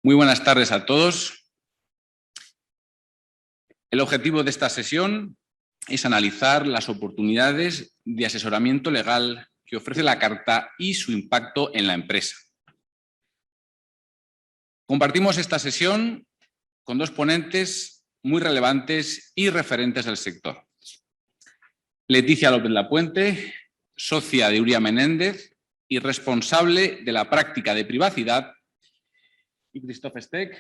Muy buenas tardes a todos. El objetivo de esta sesión es analizar las oportunidades de asesoramiento legal que ofrece la Carta y su impacto en la empresa. Compartimos esta sesión con dos ponentes muy relevantes y referentes del sector. Leticia López-Lapuente, socia de Uría Menéndez y responsable de la práctica de privacidad, y Christoph Steck,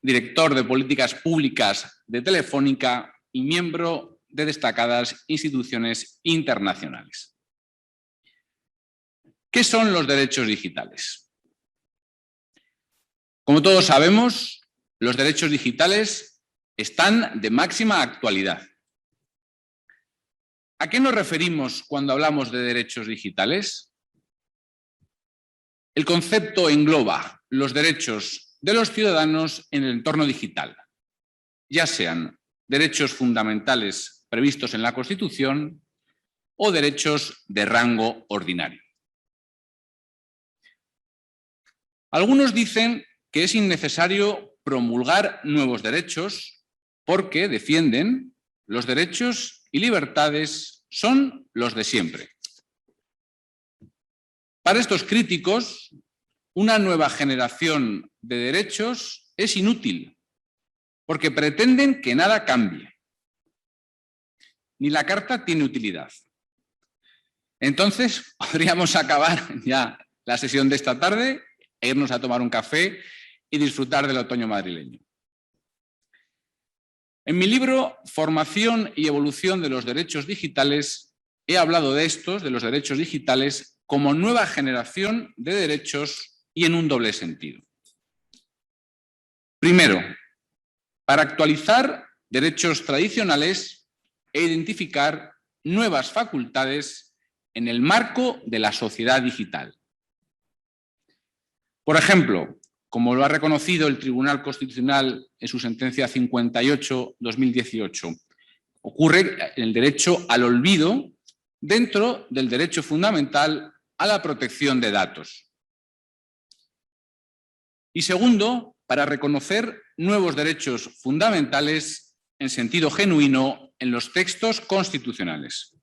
director de Políticas Públicas de Telefónica y miembro de destacadas instituciones internacionales. ¿Qué son los derechos digitales? Como todos sabemos, los derechos digitales están de máxima actualidad. ¿A qué nos referimos cuando hablamos de derechos digitales? El concepto engloba los derechos de los ciudadanos en el entorno digital, ya sean derechos fundamentales previstos en la Constitución o derechos de rango ordinario. Algunos dicen que es innecesario promulgar nuevos derechos porque defienden los derechos y libertades son los de siempre. Para estos críticos, una nueva generación de derechos es inútil porque pretenden que nada cambie. Ni la Carta tiene utilidad. Entonces, podríamos acabar ya la sesión de esta tarde e irnos a tomar un café y disfrutar del otoño madrileño. En mi libro Formación y evolución de los derechos digitales he hablado de los derechos digitales, como nueva generación de derechos y en un doble sentido. Primero, para actualizar derechos tradicionales e identificar nuevas facultades en el marco de la sociedad digital. Por ejemplo, como lo ha reconocido el Tribunal Constitucional en su sentencia 58/2018, ocurre el derecho al olvido dentro del derecho fundamental a la protección de datos. Y segundo, para reconocer nuevos derechos fundamentales en sentido genuino en los textos constitucionales.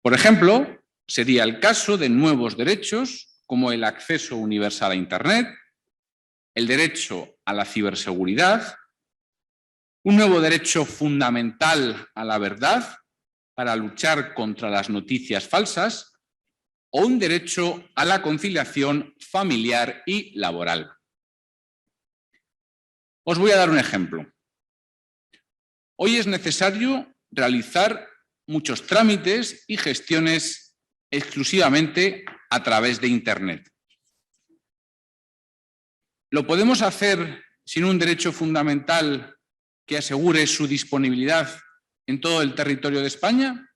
Por ejemplo, sería el caso de nuevos derechos como el acceso universal a Internet, el derecho a la ciberseguridad, un nuevo derecho fundamental a la verdad para luchar contra las noticias falsas o un derecho a la conciliación familiar y laboral. Os voy a dar un ejemplo. Hoy es necesario realizar muchos trámites y gestiones exclusivamente a través de Internet. ¿Lo podemos hacer sin un derecho fundamental que asegure su disponibilidad en todo el territorio de España?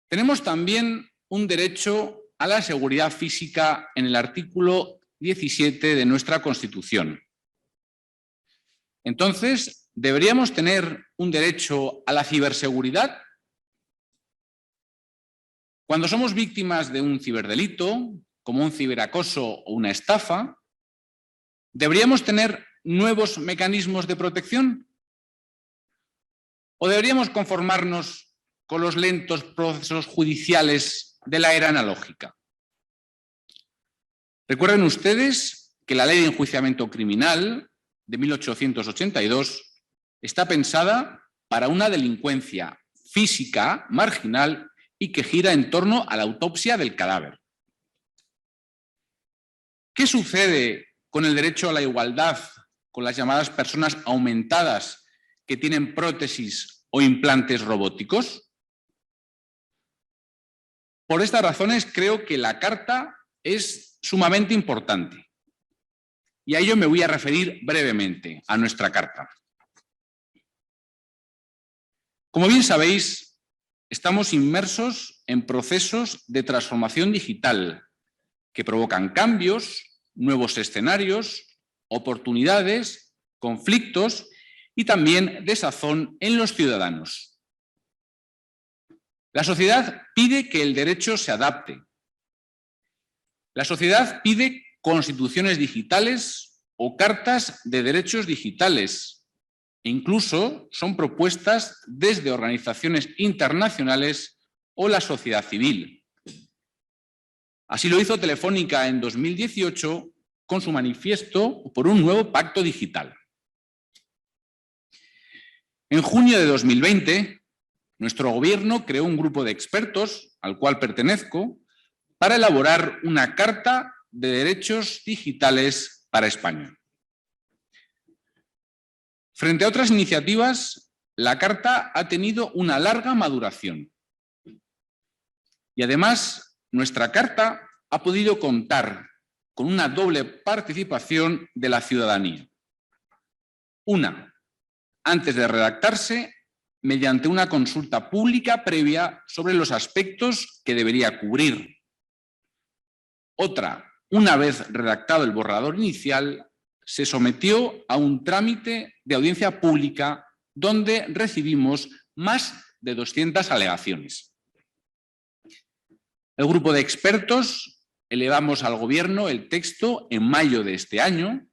Tenemos también un derecho a la seguridad física en el artículo 17 de nuestra Constitución. Entonces, ¿deberíamos tener un derecho a la ciberseguridad? Cuando somos víctimas de un ciberdelito, como un ciberacoso o una estafa, ¿deberíamos tener nuevos mecanismos de protección? ¿O deberíamos conformarnos con los lentos procesos judiciales de la era analógica? Recuerden ustedes que la Ley de Enjuiciamiento Criminal de 1882 está pensada para una delincuencia física marginal y que gira en torno a la autopsia del cadáver. ¿Qué sucede con el derecho a la igualdad con las llamadas personas aumentadas que tienen prótesis o implantes robóticos? Por estas razones creo que la Carta es sumamente importante y a ello me voy a referir brevemente, a nuestra Carta. Como bien sabéis, estamos inmersos en procesos de transformación digital que provocan cambios, nuevos escenarios, oportunidades, conflictos y también desazón en los ciudadanos. La sociedad pide que el derecho se adapte. La sociedad pide constituciones digitales o cartas de derechos digitales. E incluso son propuestas desde organizaciones internacionales o la sociedad civil. Así lo hizo Telefónica en 2018 con su manifiesto por un nuevo pacto digital. En junio de 2020, nuestro gobierno creó un grupo de expertos, al cual pertenezco, para elaborar una carta de derechos digitales para España. Frente a otras iniciativas, la carta ha tenido una larga maduración. Y además, nuestra carta ha podido contar con una doble participación de la ciudadanía. Una, antes de redactarse, mediante una consulta pública previa sobre los aspectos que debería cubrir. Otra, una vez redactado el borrador inicial, se sometió a un trámite de audiencia pública donde recibimos más de 200 alegaciones. El grupo de expertos elevamos al Gobierno el texto en mayo de este año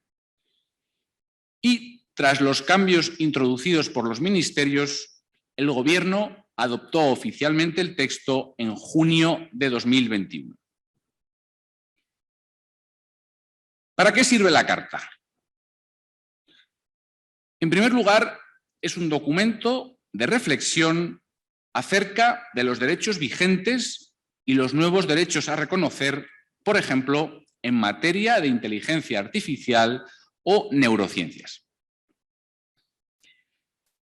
y, tras los cambios introducidos por los ministerios, el Gobierno adoptó oficialmente el texto en junio de 2021. ¿Para qué sirve la Carta? En primer lugar, es un documento de reflexión acerca de los derechos vigentes y los nuevos derechos a reconocer, por ejemplo, en materia de inteligencia artificial o neurociencias.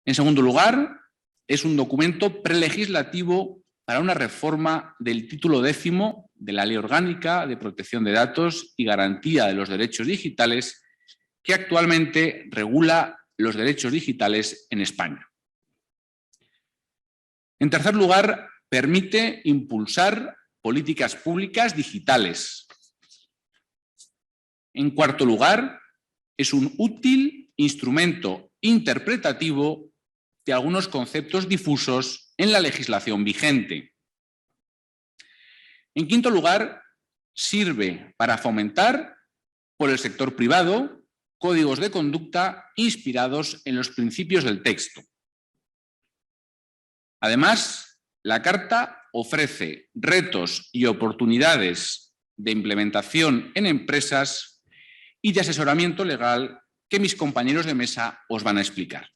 En segundo lugar, es un documento prelegislativo para una reforma del título 10 de la Ley Orgánica de Protección de Datos y Garantía de los Derechos Digitales, que actualmente regula los derechos digitales en España. En tercer lugar, permite impulsar políticas públicas digitales. En cuarto lugar, es un útil instrumento interpretativo de algunos conceptos difusos en la legislación vigente. En quinto lugar, sirve para fomentar por el sector privado códigos de conducta inspirados en los principios del texto. Además, la Carta ofrece retos y oportunidades de implementación en empresas y de asesoramiento legal que mis compañeros de mesa os van a explicar.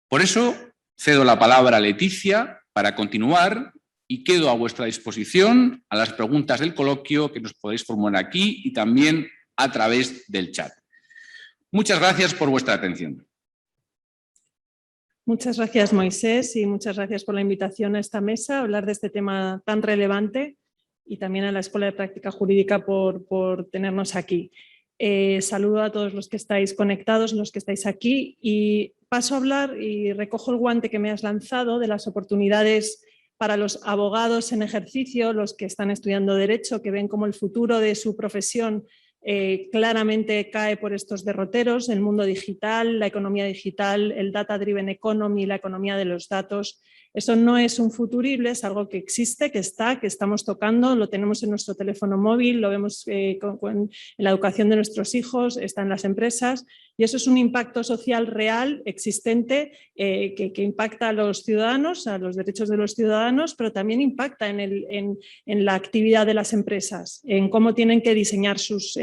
Por eso, cedo la palabra a Leticia para continuar y quedo a vuestra disposición a las preguntas del coloquio que nos podéis formular aquí y también a través del chat. Muchas gracias por vuestra atención. Muchas gracias, Moisés, y muchas gracias por la invitación a esta mesa a hablar de este tema tan relevante y también a la Escuela de Práctica Jurídica por tenernos aquí. Saludo a todos los que estáis conectados, los que estáis aquí, y paso a hablar y recojo el guante que me has lanzado de las oportunidades para los abogados en ejercicio, los que están estudiando Derecho, que ven como el futuro de su profesión claramente cae por estos derroteros, el mundo digital, la economía digital, el data-driven economy, la economía de los datos. Eso no es un futurible, es algo que existe, que estamos tocando, lo tenemos en nuestro teléfono móvil, lo vemos en la educación de nuestros hijos, está en las empresas, y eso es un impacto social real, existente, que impacta a los ciudadanos, a los derechos de los ciudadanos, pero también impacta en la actividad de las empresas, en cómo tienen que diseñar sus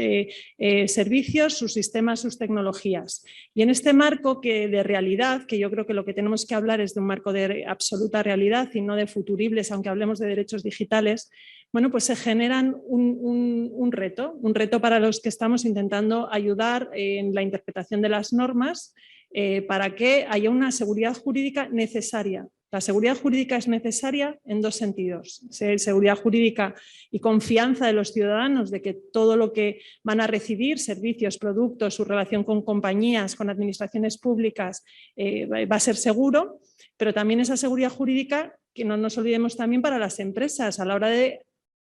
servicios, sus sistemas, sus tecnologías. Y en este marco de realidad, que yo creo que lo que tenemos que hablar es de un marco de absoluta realidad y no de futuribles, aunque hablemos de derechos digitales, bueno, pues se generan un reto para los que estamos intentando ayudar en la interpretación de las normas para que haya una seguridad jurídica necesaria. La seguridad jurídica es necesaria en dos sentidos: seguridad jurídica y confianza de los ciudadanos de que todo lo que van a recibir, servicios, productos, su relación con compañías, con administraciones públicas, va a ser seguro, pero también esa seguridad jurídica, que no nos olvidemos, también para las empresas a la hora de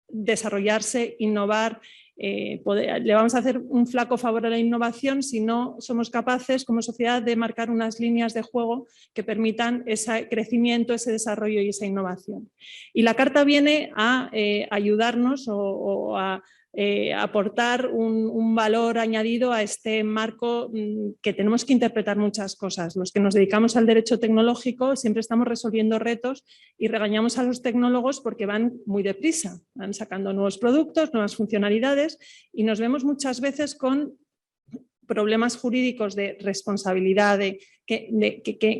desarrollarse, innovar. Le vamos a hacer un flaco favor a la innovación si no somos capaces como sociedad de marcar unas líneas de juego que permitan ese crecimiento, ese desarrollo y esa innovación. Y la Carta viene a ayudarnos o a aportar un valor añadido a este marco que tenemos que interpretar muchas cosas. Los que nos dedicamos al derecho tecnológico siempre estamos resolviendo retos y regañamos a los tecnólogos porque van muy deprisa, van sacando nuevos productos, nuevas funcionalidades y nos vemos muchas veces con problemas jurídicos de responsabilidad que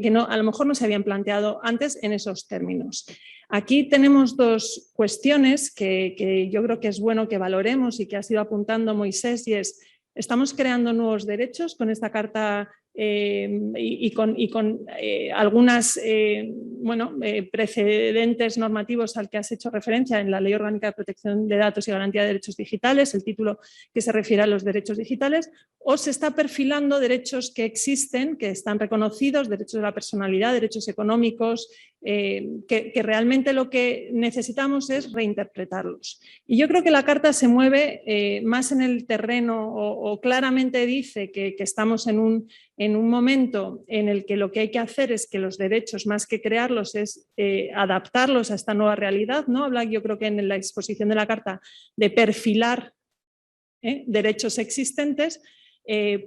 no, a lo mejor no se habían planteado antes en esos términos. Aquí tenemos dos cuestiones que yo creo que es bueno que valoremos y que ha sido apuntando Moisés, y es: estamos creando nuevos derechos con esta carta y con algunas precedentes normativos al que has hecho referencia en la Ley Orgánica de Protección de Datos y Garantía de Derechos Digitales, el título que se refiere a los derechos digitales, o se está perfilando derechos que existen, que están reconocidos, derechos de la personalidad, derechos económicos, que realmente lo que necesitamos es reinterpretarlos. Y yo creo que la Carta se mueve más en el terreno o claramente dice que estamos en un momento en el que lo que hay que hacer es que los derechos, más que crearlos, es adaptarlos a esta nueva realidad, ¿no? Habla, yo creo que en la exposición de la Carta, de perfilar derechos existentes,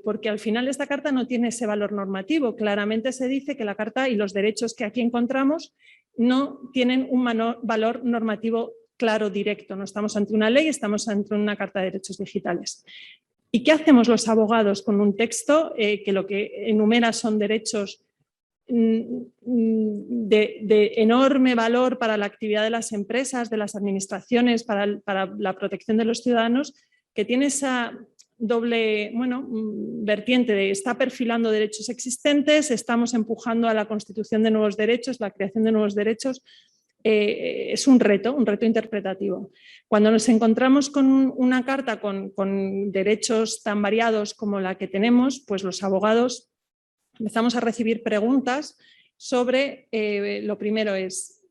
porque al final esta Carta no tiene ese valor normativo. Claramente se dice que la Carta y los derechos que aquí encontramos no tienen un valor normativo claro, directo. No estamos ante una ley, estamos ante una Carta de Derechos Digitales. ¿Y qué hacemos los abogados con un texto que lo que enumera son derechos de enorme valor para la actividad de las empresas, de las administraciones, para la protección de los ciudadanos, que tiene esa doble vertiente de está perfilando derechos existentes, estamos empujando a la constitución de nuevos derechos, la creación de nuevos derechos? Es un reto interpretativo. Cuando nos encontramos con una carta con derechos tan variados como la que tenemos, pues los abogados empezamos a recibir preguntas sobre, lo primero es,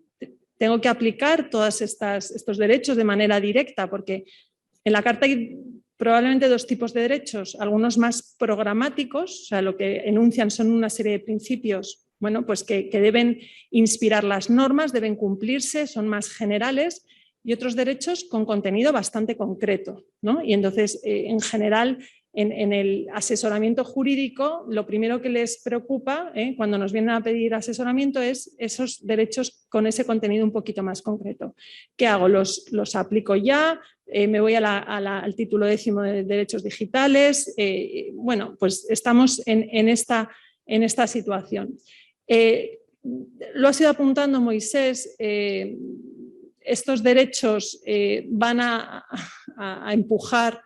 ¿tengo que aplicar todos estos derechos de manera directa? Porque en la Carta hay probablemente dos tipos de derechos, algunos más programáticos, o sea, lo que enuncian son una serie de principios pues que deben inspirar las normas, deben cumplirse, son más generales, y otros derechos con contenido bastante concreto, ¿no? Y entonces, en general, en el asesoramiento jurídico, lo primero que les preocupa cuando nos vienen a pedir asesoramiento es esos derechos con ese contenido un poquito más concreto. ¿Qué hago? ¿Los aplico ya? ¿Me voy al título 10 de derechos digitales? Bueno, pues estamos en esta situación. Lo ha ido apuntando Moisés, estos derechos van a empujar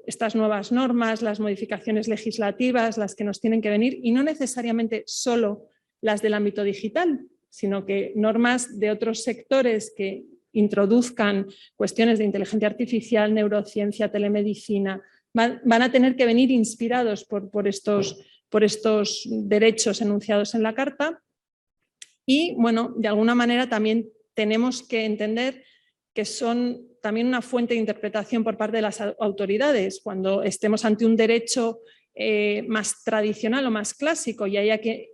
estas nuevas normas, las modificaciones legislativas, las que nos tienen que venir, y no necesariamente solo las del ámbito digital, sino que normas de otros sectores que introduzcan cuestiones de inteligencia artificial, neurociencia, telemedicina, van a tener que venir inspirados por estos derechos enunciados en la Carta. Y, bueno, de alguna manera también tenemos que entender que son también una fuente de interpretación por parte de las autoridades. Cuando estemos ante un derecho más tradicional o más clásico y haya que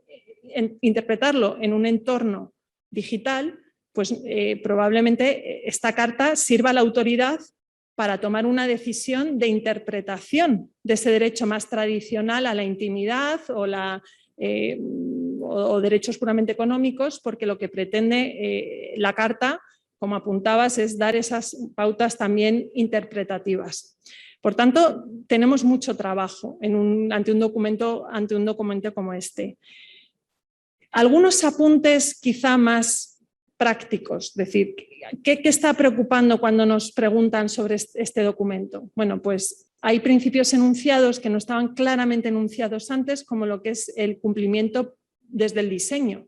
interpretarlo en un entorno digital, pues probablemente esta Carta sirva a la autoridad para tomar una decisión de interpretación de ese derecho más tradicional a la intimidad o derechos puramente económicos, porque lo que pretende la Carta, como apuntabas, es dar esas pautas también interpretativas. Por tanto, tenemos mucho trabajo ante un documento como este. Algunos apuntes quizá más prácticos, es decir, ¿qué está preocupando cuando nos preguntan sobre este documento? Bueno, pues hay principios enunciados que no estaban claramente enunciados antes, como lo que es el cumplimiento desde el diseño.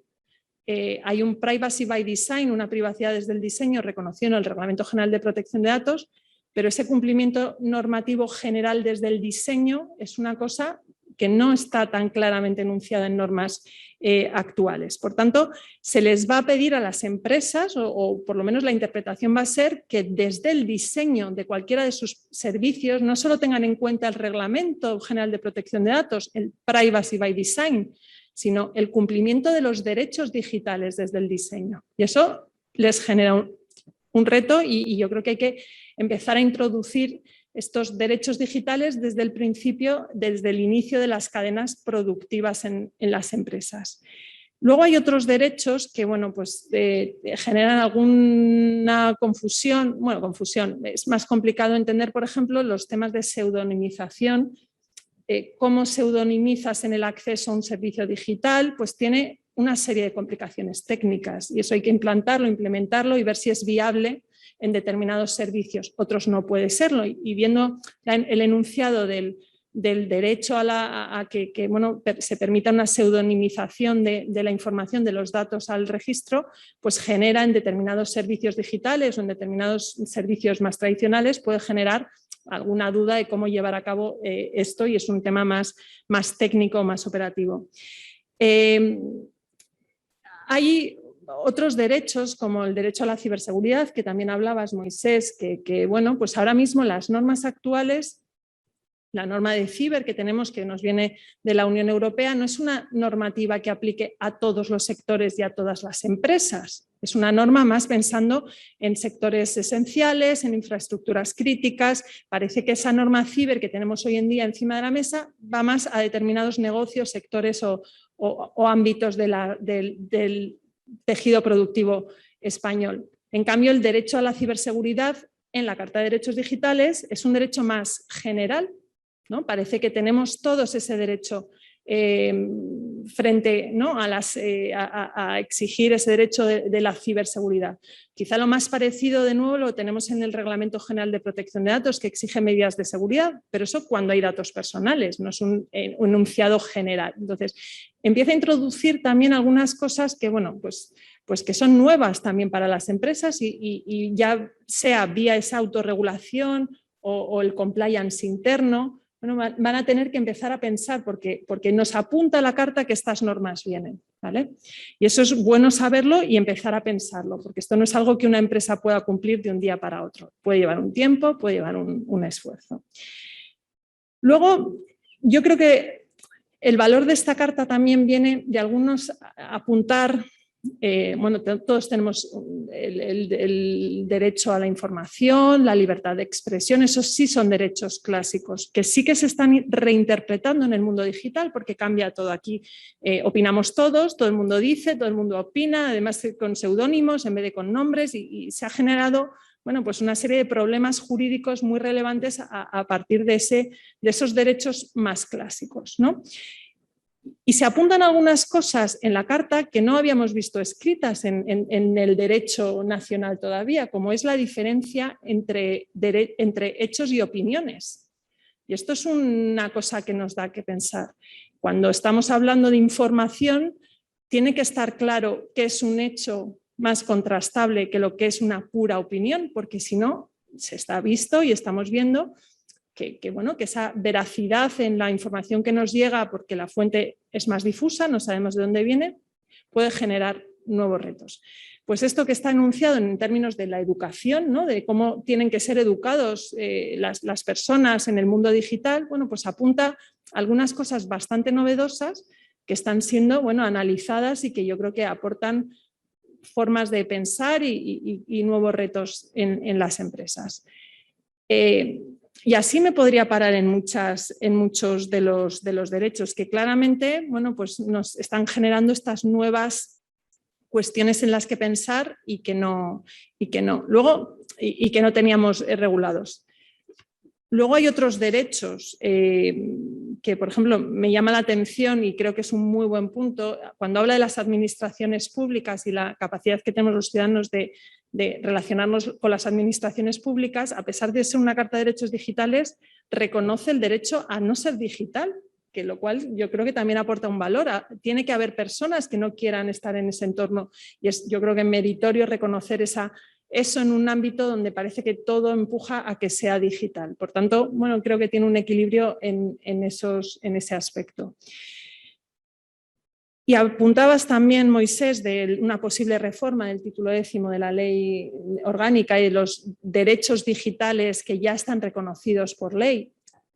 Hay un privacy by design, una privacidad desde el diseño reconocido en el Reglamento General de Protección de Datos, pero ese cumplimiento normativo general desde el diseño es una cosa que no está tan claramente enunciada en normas actuales. Por tanto, se les va a pedir a las empresas, o por lo menos la interpretación va a ser que desde el diseño de cualquiera de sus servicios no solo tengan en cuenta el Reglamento General de Protección de Datos, el Privacy by Design, sino el cumplimiento de los derechos digitales desde el diseño. Y eso les genera un reto y yo creo que hay que empezar a introducir estos derechos digitales desde el principio, desde el inicio de las cadenas productivas en las empresas. Luego hay otros derechos que bueno, pues, generan alguna confusión. Bueno, confusión, es más complicado entender, por ejemplo, los temas de pseudonimización. Cómo pseudonimizas en el acceso a un servicio digital, pues tiene una serie de complicaciones técnicas y eso hay que implementarlo y ver si es viable en determinados servicios. Otros no puede serlo y viendo el enunciado del derecho a que bueno, se permita una pseudonimización de la información de los datos al registro, pues genera en determinados servicios digitales o en determinados servicios más tradicionales, puede generar alguna duda de cómo llevar a cabo esto y es un tema más técnico, más operativo. Hay otros derechos como el derecho a la ciberseguridad, que también hablabas, Moisés, que bueno, pues ahora mismo las normas actuales, la norma de ciber que tenemos, que nos viene de la Unión Europea, no es una normativa que aplique a todos los sectores y a todas las empresas. Es una norma más pensando en sectores esenciales, en infraestructuras críticas. Parece que esa norma ciber que tenemos hoy en día encima de la mesa va más a determinados negocios, sectores o ámbitos del tejido productivo español. En cambio, el derecho a la ciberseguridad en la Carta de Derechos Digitales es un derecho más general, ¿no? Parece que tenemos todos ese derecho frente, ¿no? a exigir ese derecho de la ciberseguridad. Quizá lo más parecido de nuevo lo tenemos en el Reglamento General de Protección de Datos, que exige medidas de seguridad, pero eso cuando hay datos personales, no es un enunciado general. Entonces, empieza a introducir también algunas cosas que, bueno, pues que son nuevas también para las empresas y ya sea vía esa autorregulación o el compliance interno. Bueno, van a tener que empezar a pensar porque nos apunta la carta que estas normas vienen, ¿vale? Y eso es bueno saberlo y empezar a pensarlo, porque esto no es algo que una empresa pueda cumplir de un día para otro. Puede llevar un tiempo, puede llevar un esfuerzo. Luego, yo creo que el valor de esta carta también viene de algunos apuntar. Bueno, todos tenemos el derecho a la información, la libertad de expresión, esos sí son derechos clásicos, que sí que se están reinterpretando en el mundo digital porque cambia todo aquí. Opinamos todos, todo el mundo dice, todo el mundo opina, además con seudónimos en vez de con nombres y se ha generado, bueno, pues una serie de problemas jurídicos muy relevantes a partir de esos derechos más clásicos, ¿no? Y se apuntan algunas cosas en la Carta que no habíamos visto escritas en el derecho nacional todavía, como es la diferencia entre hechos y opiniones. Y esto es una cosa que nos da que pensar. Cuando estamos hablando de información, tiene que estar claro qué es un hecho más contrastable que lo que es una pura opinión, porque si no, se está visto y estamos viendo que esa veracidad en la información que nos llega, porque la fuente es más difusa, no sabemos de dónde viene, puede generar nuevos retos. Pues esto que está enunciado en términos de la educación, ¿no? De cómo tienen que ser educados las personas en el mundo digital, bueno, pues apunta algunas cosas bastante novedosas que están siendo, bueno, analizadas y que yo creo que aportan formas de pensar y nuevos retos en las empresas. Y así me podría parar en muchos de los derechos que claramente, bueno, pues nos están generando estas nuevas cuestiones en las que pensar y que no teníamos regulados. Luego hay otros derechos que, por ejemplo, me llama la atención y creo que es un muy buen punto. Cuando habla de las administraciones públicas y la capacidad que tenemos los ciudadanos de relacionarnos con las administraciones públicas, a pesar de ser una Carta de Derechos Digitales, reconoce el derecho a no ser digital, que lo cual yo creo que también aporta un valor. Tiene que haber personas que no quieran estar en ese entorno y yo creo que es meritorio reconocer eso en un ámbito donde parece que todo empuja a que sea digital. Por tanto, bueno, creo que tiene un equilibrio en ese aspecto. Y apuntabas también, Moisés, de una posible reforma del título 10 de la Ley Orgánica y de los derechos digitales que ya están reconocidos por ley.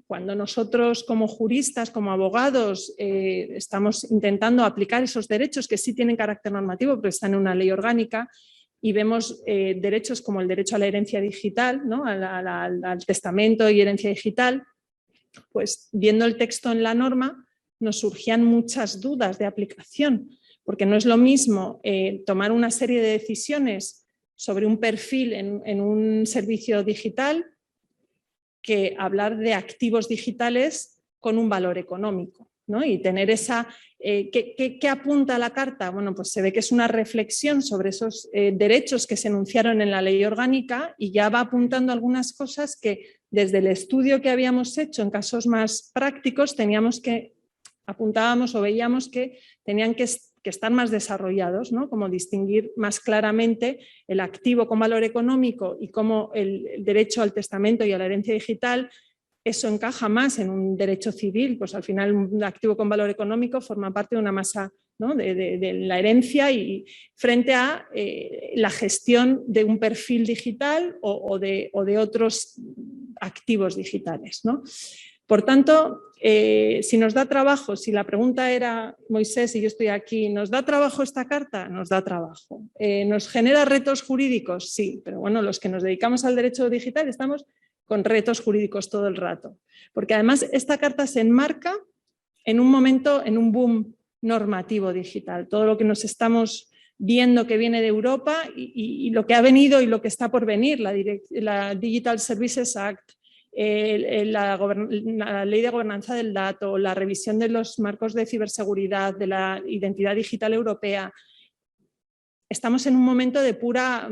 Cuando nosotros como juristas, como abogados, estamos intentando aplicar esos derechos que sí tienen carácter normativo, pero están en una ley orgánica, y vemos derechos como el derecho a la herencia digital, ¿no? al testamento y herencia digital, pues viendo el texto en la norma nos surgían muchas dudas de aplicación, porque no es lo mismo tomar una serie de decisiones sobre un perfil en un servicio digital que hablar de activos digitales con un valor económico, ¿no? Y tener esa... ¿qué apunta la Carta? Bueno, pues se ve que es una reflexión sobre esos derechos que se enunciaron en la ley orgánica y ya va apuntando algunas cosas que desde el estudio que habíamos hecho en casos más prácticos apuntábamos o veíamos que tenían que estar más desarrollados, ¿no? Como distinguir más claramente el activo con valor económico y cómo el derecho al testamento y a la herencia digital, eso encaja más en un derecho civil, pues al final un activo con valor económico forma parte de una masa, ¿no? de la herencia y frente a la gestión de un perfil digital o de otros activos digitales, ¿no? Por tanto, si nos da trabajo, si la pregunta era, Moisés, y yo estoy aquí, ¿nos da trabajo esta carta? Nos da trabajo. ¿Nos genera retos jurídicos? Sí, pero bueno, los que nos dedicamos al derecho digital estamos con retos jurídicos todo el rato. Porque además esta carta se enmarca en un momento, en un boom normativo digital. Todo lo que nos estamos viendo que viene de Europa y lo que ha venido y lo que está por venir, la Digital Services Act, la ley de gobernanza del dato, la revisión de los marcos de ciberseguridad, de la identidad digital europea. Estamos en un momento de pura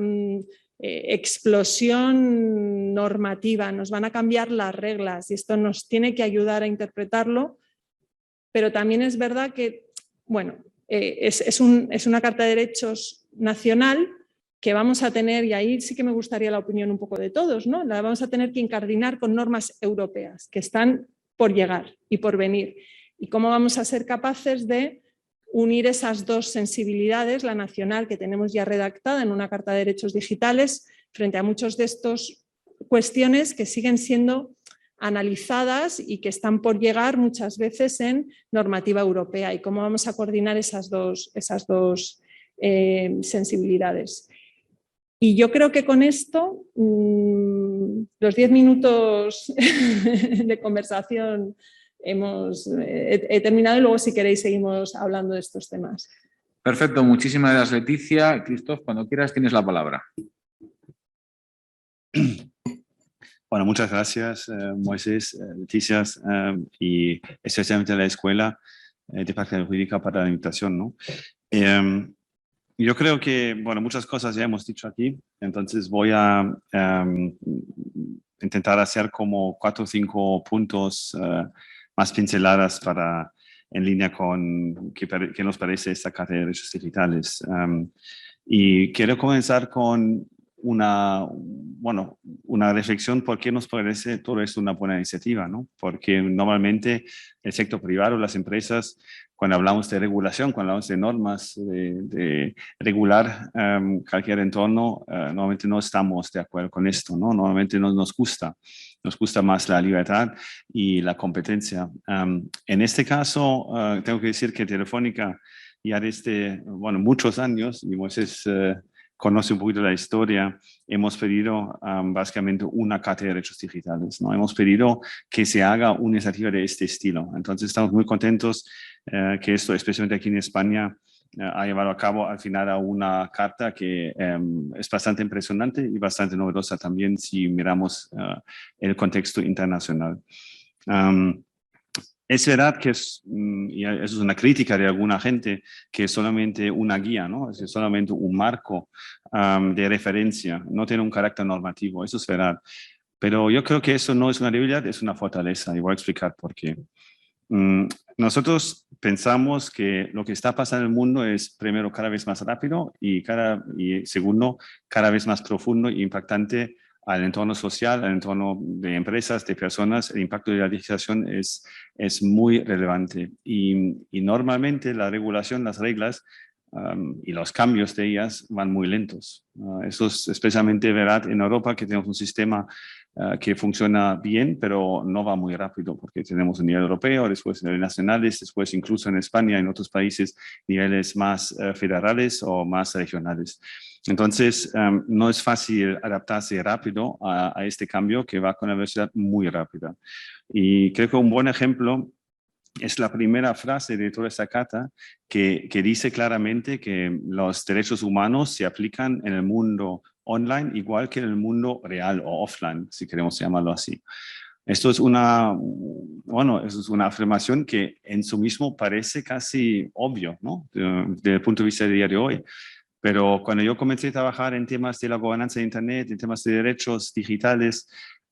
explosión normativa, nos van a cambiar las reglas y esto nos tiene que ayudar a interpretarlo, pero también es verdad que, bueno, es una Carta de Derechos nacional que vamos a tener, y ahí sí que me gustaría la opinión un poco de todos, ¿no? La vamos a tener que incardinar con normas europeas que están por llegar y por venir. Y cómo vamos a ser capaces de unir esas dos sensibilidades, la nacional que tenemos ya redactada en una Carta de Derechos Digitales, frente a muchas de estas cuestiones que siguen siendo analizadas y que están por llegar muchas veces en normativa europea, y cómo vamos a coordinar esas dos sensibilidades. Y yo creo que con esto, los 10 minutos de conversación he terminado y luego si queréis seguimos hablando de estos temas. Perfecto, muchísimas gracias Leticia. Christoph, cuando quieras tienes la palabra. Bueno, muchas gracias Moisés, Leticia y especialmente a la Escuela de Práctica Jurídica para la invitación, ¿no? Yo creo que, bueno, muchas cosas ya hemos dicho aquí, entonces voy a intentar hacer como 4 o 5 puntos más pinceladas en línea con qué nos parece esta Carta de Derechos Digitales. Y quiero comenzar con una reflexión por qué nos parece todo esto una buena iniciativa, ¿no? Porque normalmente el sector privado, las empresas, cuando hablamos de regulación, cuando hablamos de normas, de regular cualquier entorno, normalmente no estamos de acuerdo con esto, ¿no? Normalmente no nos gusta más la libertad y la competencia. En este caso, tengo que decir que Telefónica ya desde, muchos años, y Moisés conoce un poquito la historia, hemos pedido básicamente una Carta de Derechos Digitales, ¿no? Hemos pedido que se haga una iniciativa de este estilo. Entonces estamos muy contentos que esto, especialmente aquí en España, ha llevado a cabo al final a una carta que es bastante impresionante y bastante novedosa también si miramos el contexto internacional. Es verdad que y eso es una crítica de alguna gente, que es solamente una guía, ¿no? Es solamente un marco de referencia, no tiene un carácter normativo, eso es verdad. Pero yo creo que eso no es una debilidad, es una fortaleza, y voy a explicar por qué. Nosotros pensamos que lo que está pasando en el mundo es, primero, cada vez más rápido y segundo, cada vez más profundo e impactante al entorno social, al entorno de empresas, de personas. El impacto de la digitalización es muy relevante y normalmente la regulación, las reglas y los cambios de ellas van muy lentos. Eso es especialmente verdad en Europa, que tenemos un sistema que funciona bien, pero no va muy rápido porque tenemos un nivel europeo, después niveles nacionales, después incluso en España y en otros países niveles más federales o más regionales. Entonces, no es fácil adaptarse rápido a este cambio que va con una velocidad muy rápida. Y creo que un buen ejemplo es la primera frase de toda esta carta que dice claramente que los derechos humanos se aplican en el mundo online igual que en el mundo real o offline, si queremos llamarlo así. Esto es eso es una afirmación que en sí mismo parece casi obvio, ¿no? Desde el punto de vista del día de hoy. Pero cuando yo comencé a trabajar en temas de la gobernanza de Internet, en temas de derechos digitales,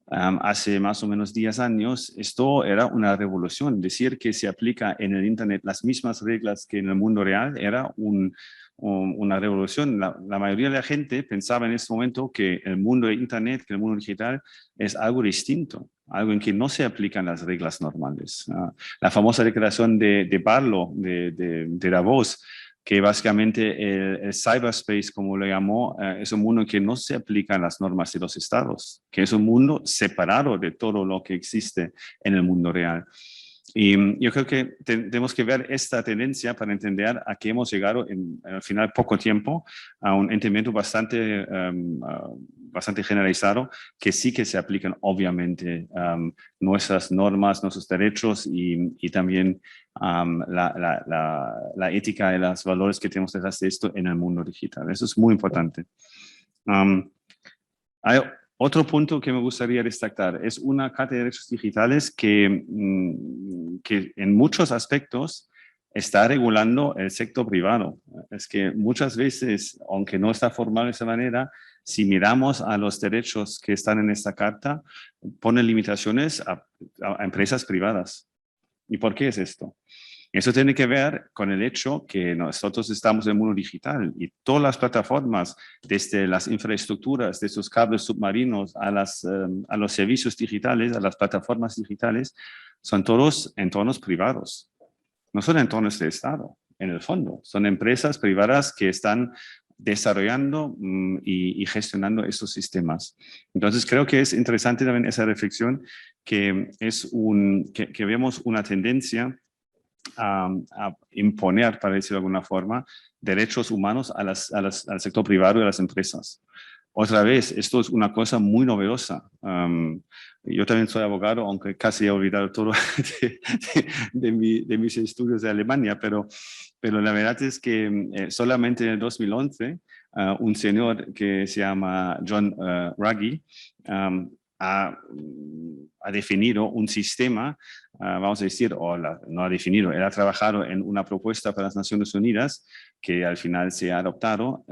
hace más o menos 10 años, esto era una revolución. Decir que se aplica en el Internet las mismas reglas que en el mundo real era una revolución. La mayoría de la gente pensaba en ese momento que el mundo de Internet, que el mundo digital, es algo distinto, algo en que no se aplican las reglas normales. La famosa declaración de Barlow, de Davos, que básicamente el cyberspace, como lo llamó, es un mundo en que no se aplican las normas de los estados, que es un mundo separado de todo lo que existe en el mundo real. Y yo creo que tenemos que ver esta tendencia para entender a qué hemos llegado en al final poco tiempo a un entendimiento bastante generalizado que sí que se aplican obviamente nuestras normas, nuestros derechos y también la ética y los valores que tenemos detrás de esto en el mundo digital. Eso es muy importante. Hay otro punto que me gustaría destacar. Es una Carta de Derechos Digitales que en muchos aspectos está regulando el sector privado. Es que muchas veces, aunque no está formal de esa manera, si miramos a los derechos que están en esta carta, pone limitaciones a empresas privadas. ¿Y por qué es esto? Eso tiene que ver con el hecho que nosotros estamos en el mundo digital y todas las plataformas, desde las infraestructuras, de esos cables submarinos a los servicios digitales, a las plataformas digitales, son todos entornos privados. No son entornos de Estado, en el fondo. Son empresas privadas que están desarrollando y gestionando esos sistemas. Entonces, creo que es interesante también esa reflexión, que vemos una tendencia a imponer, para decirlo de alguna forma, derechos humanos al sector privado y a las empresas. Otra vez, esto es una cosa muy novedosa. Yo también soy abogado, aunque casi he olvidado todo de mis estudios de Alemania, pero la verdad es que solamente en el 2011 un señor que se llama John Ruggie ha definido un sistema, vamos a decir, no ha definido, él ha trabajado en una propuesta para las Naciones Unidas que al final se ha adoptado,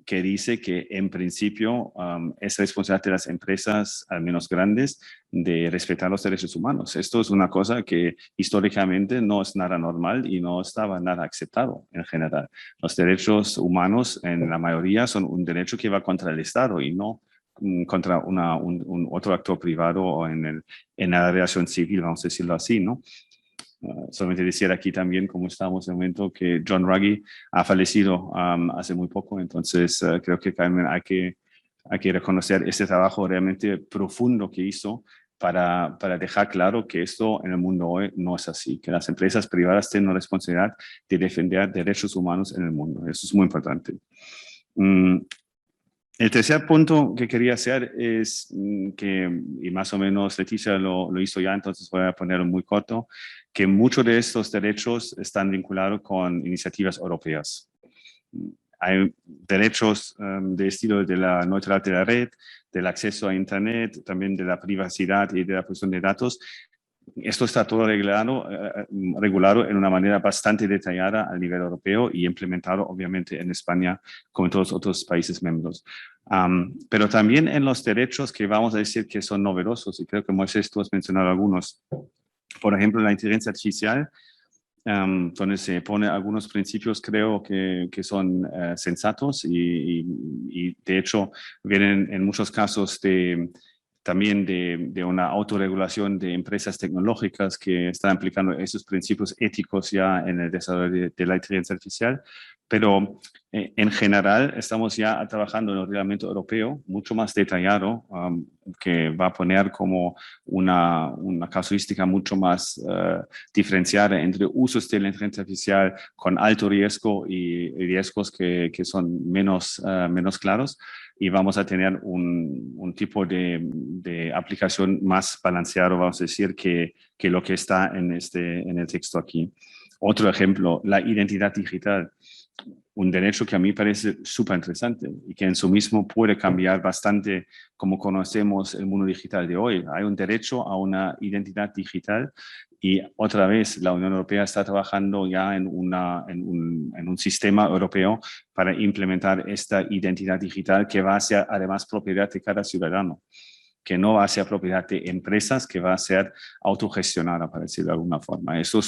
que dice que en principio es responsabilidad de las empresas, al menos grandes, de respetar los derechos humanos. Esto es una cosa que históricamente no es nada normal y no estaba nada aceptado en general. Los derechos humanos en la mayoría son un derecho que va contra el Estado y no contra un otro actor privado o en la relación civil, vamos a decirlo así, ¿no? Solamente decir aquí también, como estamos en el momento, que John Ruggie ha fallecido hace muy poco, entonces creo que también hay que reconocer este trabajo realmente profundo que hizo para dejar claro que esto en el mundo hoy no es así, que las empresas privadas tienen la responsabilidad de defender derechos humanos en el mundo. Eso es muy importante. El tercer punto que quería hacer es que, y más o menos Leticia lo hizo ya, entonces voy a ponerlo muy corto, que muchos de estos derechos están vinculados con iniciativas europeas. Hay derechos de estilo de la neutralidad de la red, del acceso a Internet, también de la privacidad y de la protección de datos. Esto está todo regulado en una manera bastante detallada a nivel europeo y implementado obviamente en España como en todos los otros países miembros. Pero también en los derechos que vamos a decir que son novedosos, y creo que Moisés tú has mencionado algunos. Por ejemplo, la inteligencia artificial, donde se pone algunos principios creo que son sensatos y de hecho vienen en muchos casos también de una autorregulación de empresas tecnológicas que están aplicando esos principios éticos ya en el desarrollo de la inteligencia artificial, Pero en general estamos ya trabajando en un reglamento europeo mucho más detallado que va a poner como una casuística mucho más diferenciada entre usos de la inteligencia artificial con alto riesgo y riesgos que son menos claros. Y vamos a tener un tipo de aplicación más balanceado, vamos a decir, que lo que está en el texto aquí. Otro ejemplo, la identidad digital. Un derecho que a mí parece súper interesante y que en sí mismo puede cambiar bastante como conocemos el mundo digital de hoy. Hay un derecho a una identidad digital y otra vez la Unión Europea está trabajando ya en un sistema europeo para implementar esta identidad digital que va a ser además propiedad de cada ciudadano, que no va a ser propiedad de empresas, que va a ser autogestionada, para decirlo de alguna forma. Esto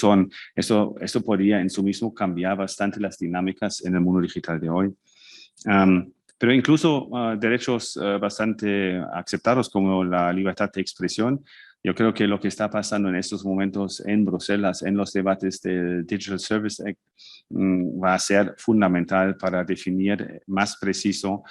podría en sí mismo cambiar bastante las dinámicas en el mundo digital de hoy. Pero incluso derechos bastante aceptados como la libertad de expresión. Yo creo que lo que está pasando en estos momentos en Bruselas, en los debates del Digital Service Act, va a ser fundamental para definir más preciso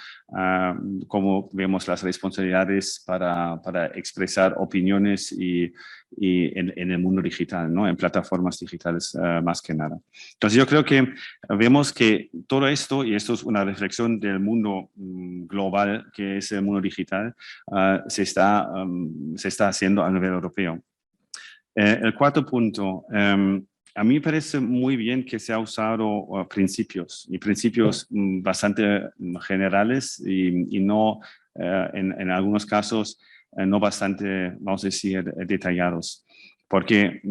cómo vemos las responsabilidades para expresar opiniones y en el mundo digital, ¿no? En plataformas digitales más que nada. Entonces yo creo que vemos que todo esto, y esto es una reflexión del mundo global que es el mundo digital, se está haciendo a nivel europeo. El cuarto punto, a mí me parece muy bien que se ha usado principios bastante generales y no, en algunos casos, no bastante, vamos a decir, detallados. Porque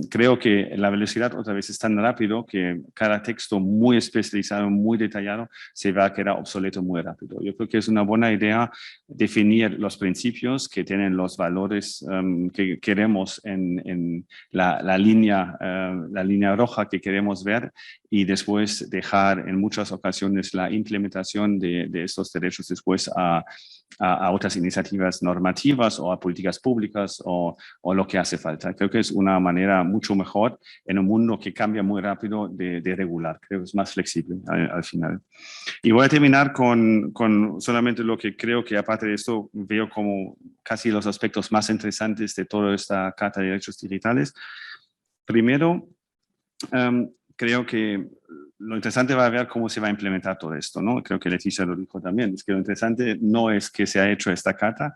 creo que la velocidad otra vez es tan rápido que cada texto muy especializado, muy detallado, se va a quedar obsoleto muy rápido. Yo creo que es una buena idea definir los principios que tienen los valores que queremos en la línea roja que queremos ver y después dejar en muchas ocasiones la implementación de estos derechos después a otras iniciativas normativas o a políticas públicas o lo que hace falta. Creo que es una manera mucho mejor en un mundo que cambia muy rápido de regular. Creo que es más flexible al final. Y voy a terminar con solamente lo que creo que aparte de esto veo como casi los aspectos más interesantes de toda esta Carta de Derechos Digitales. Primero, creo que lo interesante va a ver cómo se va a implementar todo esto, ¿no? Creo que Leticia lo dijo también, es que lo interesante no es que se ha hecho esta carta,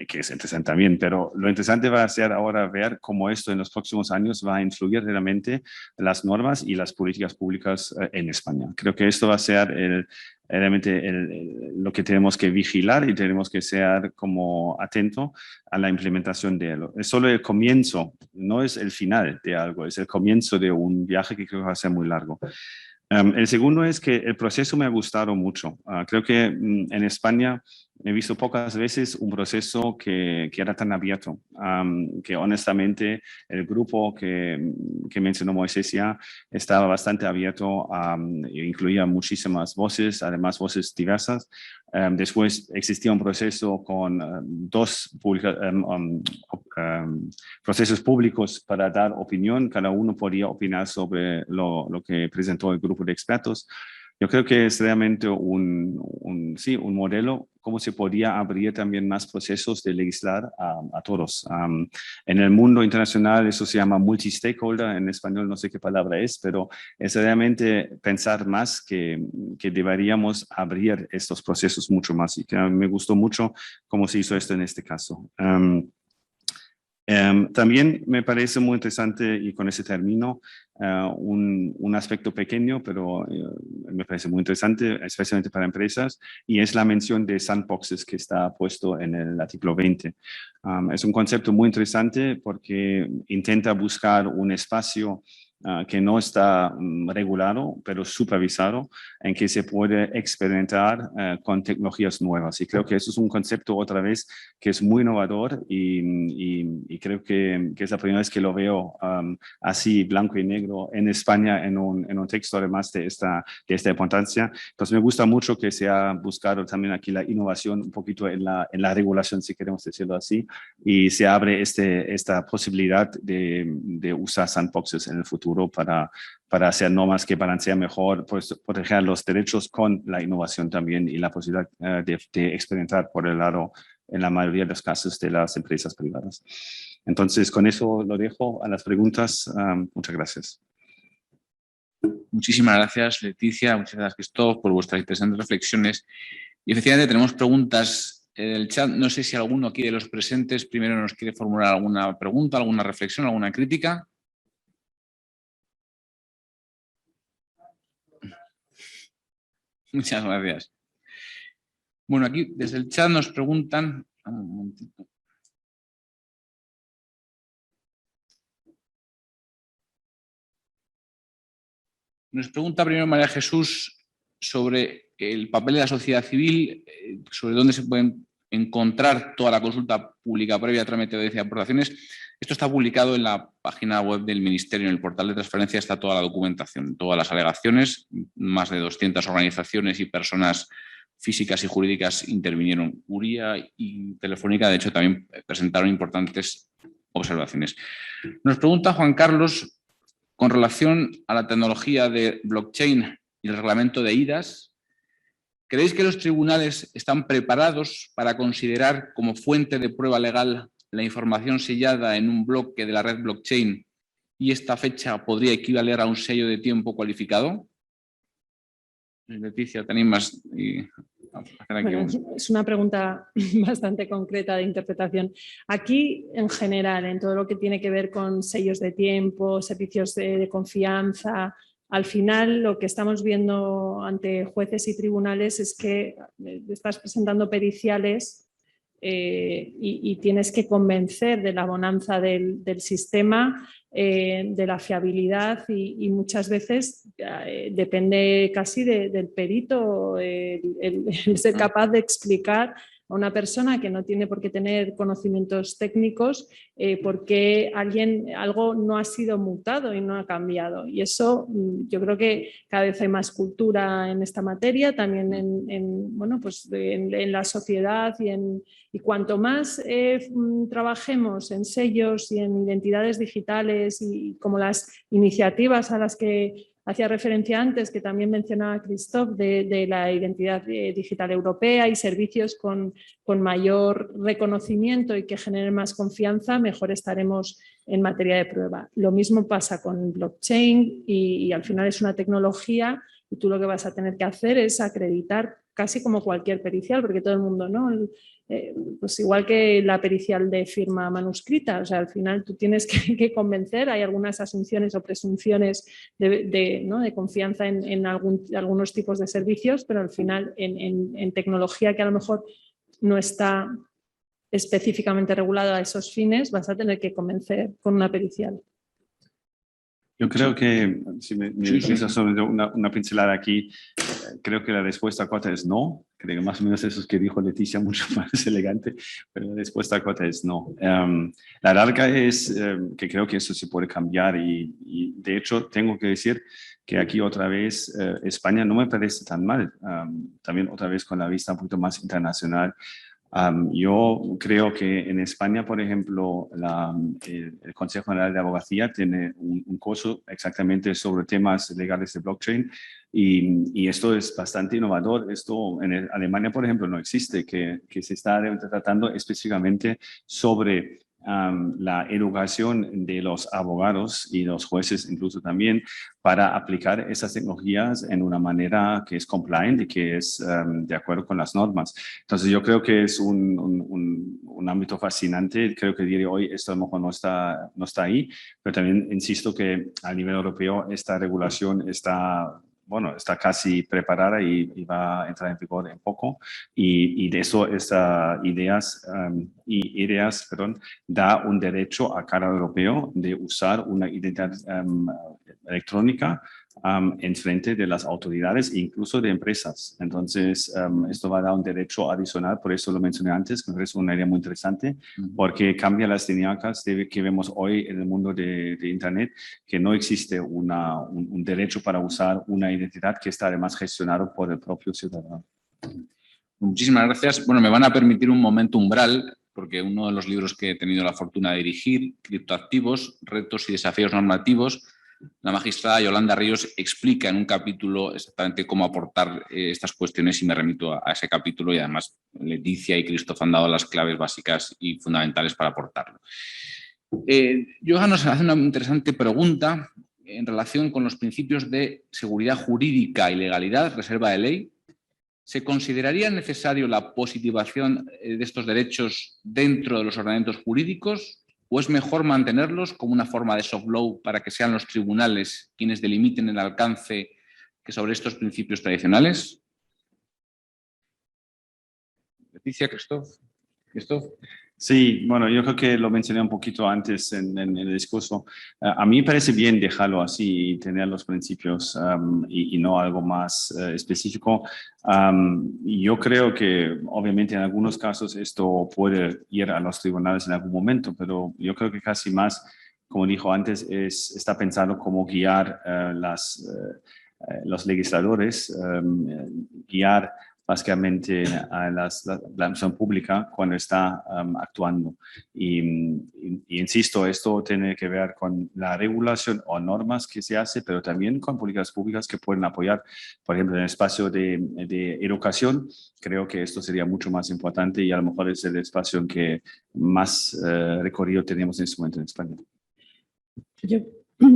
que es interesante también, pero lo interesante va a ser ahora ver cómo esto en los próximos años va a influir realmente las normas y las políticas públicas en España. Creo que esto va a ser realmente lo que tenemos que vigilar y tenemos que ser como atento a la implementación de él. Es solo el comienzo, no es el final de algo, es el comienzo de un viaje que creo que va a ser muy largo. El segundo es que el proceso me ha gustado mucho. Creo que en España he visto pocas veces un proceso que era tan abierto, que honestamente el grupo que mencionó Moisés ya estaba bastante abierto, incluía muchísimas voces, además voces diversas. Después existía un proceso con dos procesos públicos para dar opinión. Cada uno podía opinar sobre lo que presentó el grupo de expertos. Yo creo que es realmente un modelo, cómo se podía abrir también más procesos de legislar a todos. En el mundo internacional eso se llama multi-stakeholder, en español no sé qué palabra es, pero es realmente pensar más que deberíamos abrir estos procesos mucho más. Y que me gustó mucho cómo se hizo esto en este caso. También me parece muy interesante, y con ese término, un aspecto pequeño, pero me parece muy interesante, especialmente para empresas, y es la mención de sandboxes que está puesto en el artículo 20. Es un concepto muy interesante porque intenta buscar un espacio que no está regulado, pero supervisado, en que se puede experimentar con tecnologías nuevas. Y creo que eso es un concepto, otra vez, que es muy innovador y creo que es la primera vez que lo veo así, blanco y negro, en España, en un texto, además de esta importancia. Entonces, me gusta mucho que se ha buscado también aquí la innovación un poquito en la regulación, si queremos decirlo así, y se abre esta posibilidad de usar sandboxes en el futuro. futuro para hacer normas que balancean mejor, pues, proteger los derechos con la innovación también y la posibilidad de experimentar por el lado, en la mayoría de los casos, de las empresas privadas. Entonces, con eso lo dejo a las preguntas. Muchas gracias. Muchísimas gracias, Leticia, muchas gracias, Christoph, por vuestras interesantes reflexiones. Y efectivamente tenemos preguntas en el chat. No sé si alguno aquí de los presentes primero nos quiere formular alguna pregunta, alguna reflexión, alguna crítica. Muchas gracias. Bueno, aquí desde el chat nos preguntan... Un momentito. Nos pregunta primero María Jesús sobre el papel de la sociedad civil, sobre dónde se pueden encontrar toda la consulta pública previa a trámite de aportaciones. Esto está publicado en la página web del Ministerio, en el portal de transferencia está toda la documentación, todas las alegaciones, más de 200 organizaciones y personas físicas y jurídicas intervinieron. URIA y Telefónica, de hecho, también presentaron importantes observaciones. Nos pregunta Juan Carlos, con relación a la tecnología de blockchain y el reglamento de IDAS, ¿creéis que los tribunales están preparados para considerar como fuente de prueba legal la información sellada en un bloque de la red blockchain y esta fecha podría equivaler a un sello de tiempo cualificado? Leticia, ¿te animas? Bueno, es una pregunta bastante concreta de interpretación. Aquí, en general, en todo lo que tiene que ver con sellos de tiempo, servicios de confianza, al final lo que estamos viendo ante jueces y tribunales es que estás presentando periciales y tienes que convencer de la bonanza del sistema, de la fiabilidad y muchas veces depende casi del perito el ser capaz de explicar a una persona que no tiene por qué tener conocimientos técnicos por qué algo no ha sido mutado y no ha cambiado. Y eso yo creo que cada vez hay más cultura en esta materia, también en la sociedad y cuanto más trabajemos en sellos y en identidades digitales y como las iniciativas a las que hacía referencia antes, que también mencionaba Christoph, de la identidad digital europea y servicios con mayor reconocimiento y que generen más confianza, mejor estaremos en materia de prueba. Lo mismo pasa con blockchain y al final es una tecnología y tú lo que vas a tener que hacer es acreditar casi como cualquier pericial, porque todo el mundo, ¿no? Pues igual que la pericial de firma manuscrita, o sea, al final tú tienes que convencer, hay algunas asunciones o presunciones de confianza en algunos tipos de servicios, pero al final en tecnología que a lo mejor no está específicamente regulada a esos fines, vas a tener que convencer con una pericial. Yo creo que, si me dices sobre una pincelada aquí, creo que la respuesta corta es no. Creo que más o menos eso es que dijo Leticia, mucho más elegante, pero la respuesta corta es no. La larga es que creo que eso se puede cambiar y de hecho tengo que decir que aquí otra vez España no me parece tan mal. También otra vez con la vista un poquito más internacional. Yo creo que en España, por ejemplo, el Consejo General de Abogacía tiene un curso exactamente sobre temas legales de blockchain y esto es bastante innovador. Esto en Alemania, por ejemplo, no existe, que se está tratando específicamente sobre la educación de los abogados y los jueces incluso también para aplicar esas tecnologías en una manera que es compliant y que es de acuerdo con las normas. Entonces yo creo que es un ámbito fascinante. Creo que diría hoy esto a lo mejor no está ahí, pero también insisto que a nivel europeo esta regulación está casi preparada y va a entrar en vigor en poco. Y de eso estas ideas da un derecho a cada europeo de usar una identidad electrónica en frente de las autoridades e incluso de empresas. Entonces, esto va a dar un derecho adicional, por eso lo mencioné antes, que me parece una idea muy interesante, porque cambia las dinámicas que vemos hoy en el mundo de Internet, que no existe un derecho para usar una identidad que está además gestionado por el propio ciudadano. Muchísimas gracias. Bueno, me van a permitir un momento umbral, porque uno de los libros que he tenido la fortuna de dirigir, Criptoactivos, retos y desafíos normativos, La magistrada Yolanda Ríos explica en un capítulo exactamente cómo aportar estas cuestiones y me remito a ese capítulo y además Leticia y Christoph han dado las claves básicas y fundamentales para aportarlo. Yoga nos hace una interesante pregunta en relación con los principios de seguridad jurídica y legalidad, reserva de ley. ¿Se consideraría necesario la positivación de estos derechos dentro de los ordenamientos jurídicos o es mejor mantenerlos como una forma de soft law para que sean los tribunales quienes delimiten el alcance que sobre estos principios tradicionales? Leticia, Christoph. Sí, bueno, yo creo que lo mencioné un poquito antes en el discurso. A mí me parece bien dejarlo así y tener los principios y no algo más específico. Yo creo que obviamente en algunos casos esto puede ir a los tribunales en algún momento, pero yo creo que casi más, como dijo antes, está pensado como guiar los legisladores, guiar básicamente a la administración pública cuando está actuando. Y insisto, esto tiene que ver con la regulación o normas que se hace, pero también con políticas públicas que pueden apoyar, por ejemplo, en el espacio de educación. Creo que esto sería mucho más importante y a lo mejor es el espacio en que más recorrido tenemos en este momento en España. Yo,